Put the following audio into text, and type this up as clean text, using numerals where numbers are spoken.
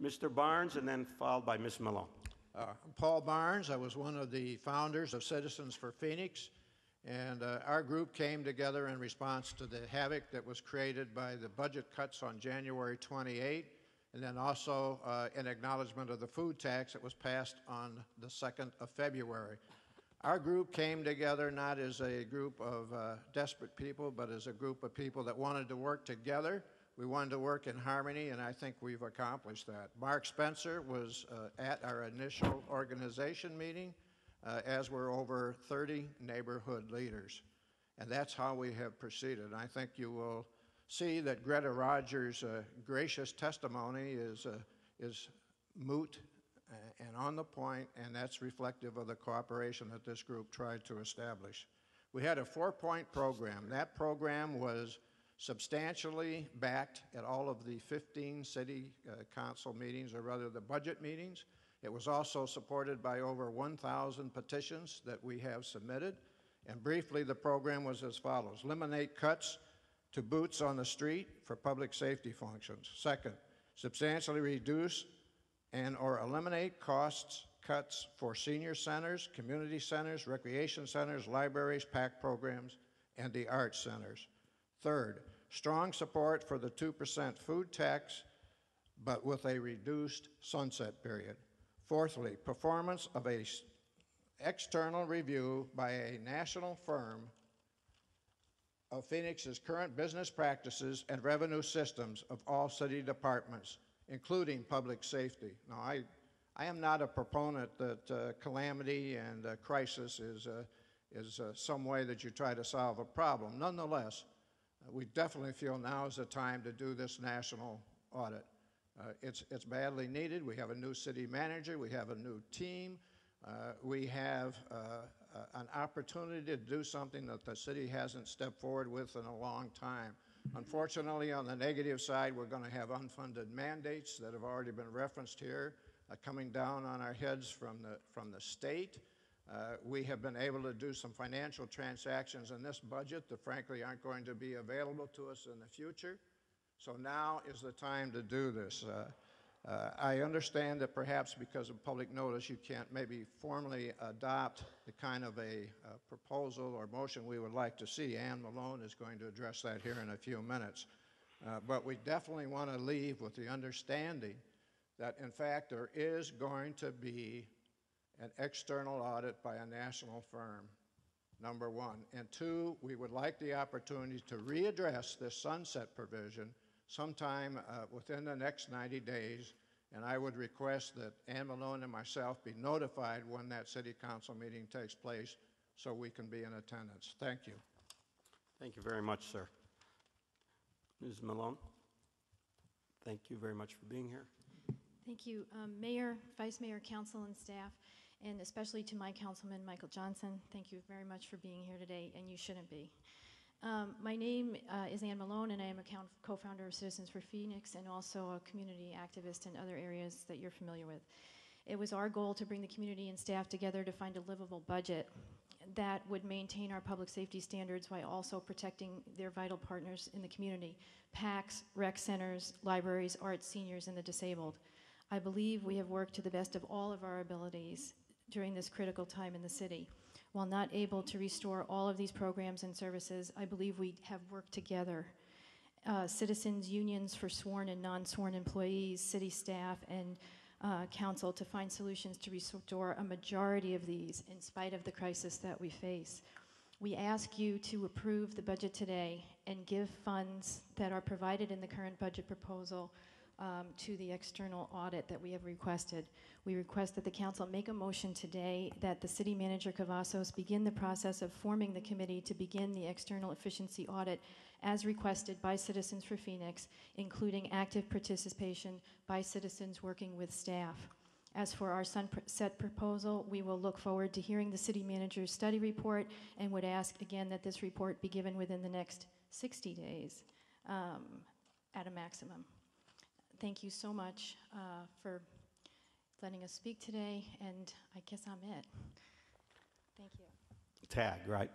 Mr. Barnes, and then followed by Ms. Malone. I'm Paul Barnes. I was one of the founders of Citizens for Phoenix, and our group came together in response to the havoc that was created by the budget cuts on January 28, and then also in acknowledgement of the food tax that was passed on the 2nd of February. Our group came together not as a group of desperate people, but as a group of people that wanted to work together. We wanted to work in harmony, and I think we've accomplished that. Mark Spencer was at our initial organization meeting, as were over 30 neighborhood leaders. And that's how we have proceeded. And I think you will see that Greta Rogers' gracious testimony is moot and on the point, and that's reflective of the cooperation that this group tried to establish. We had a 4-point program. That program was substantially backed at all of the 15 city council meetings, or rather the budget meetings. It was also supported by over 1,000 petitions that we have submitted. And briefly, the program was as follows: eliminate cuts to boots on the street for public safety functions. Second, substantially reduce and or eliminate cuts for senior centers, community centers, recreation centers, libraries, PAC programs, and the arts centers. Third, strong support for the 2% food tax, but with a reduced sunset period. Fourthly, performance of an external review by a national firm of Phoenix's current business practices and revenue systems of all city departments, including public safety. Now, I am not a proponent that calamity and crisis is some way that you try to solve a problem. Nonetheless, we definitely feel now is the time to do this national audit. It's badly needed. We have a new city manager. We have a new team. We have an opportunity to do something that the city hasn't stepped forward with in a long time. Unfortunately, on the negative side, we're going to have unfunded mandates that have already been referenced here coming down on our heads from the state. We have been able to do some financial transactions in this budget that frankly aren't going to be available to us in the future. So now is the time to do this. I understand that perhaps because of public notice you can't maybe formally adopt the kind of a proposal or motion we would like to see. Ann Malone is going to address that here in a few minutes. But we definitely want to leave with the understanding that in fact there is going to be an external audit by a national firm, number one. And two, we would like the opportunity to readdress this sunset provision sometime within the next 90 days, and I would request that Ann Malone and myself be notified when that city council meeting takes place so we can be in attendance. Thank you. Thank you very much, sir. Ms. Malone, thank you very much for being here. Thank you, Mayor, Vice Mayor, Council, and staff, and especially to my councilman, Michael Johnson. Thank you very much for being here today, and you shouldn't be. My name is Ann Malone, and I am a co-founder of Citizens for Phoenix and also a community activist in other areas that you're familiar with. It was our goal to bring the community and staff together to find a livable budget that would maintain our public safety standards while also protecting their vital partners in the community: PACs, rec centers, libraries, arts, seniors, and the disabled. I believe we have worked to the best of all of our abilities during this critical time in the city. While not able to restore all of these programs and services, I believe we have worked together. Citizens unions for sworn and non-sworn employees, city staff, and council to find solutions to restore a majority of these in spite of the crisis that we face. We ask you to approve the budget today and give funds that are provided in the current budget proposal to the external audit that we have requested. We request that the council make a motion today that the city manager Cavazos begin the process of forming the committee to begin the external efficiency audit as requested by Citizens for Phoenix, including active participation by citizens working with staff. As for our sunset proposal, we will look forward to hearing the city manager's study report and would ask again that this report be given within the next 60 days at a maximum. Thank you so much for letting us speak today, and I guess I'm it. Thank you. Tag, right?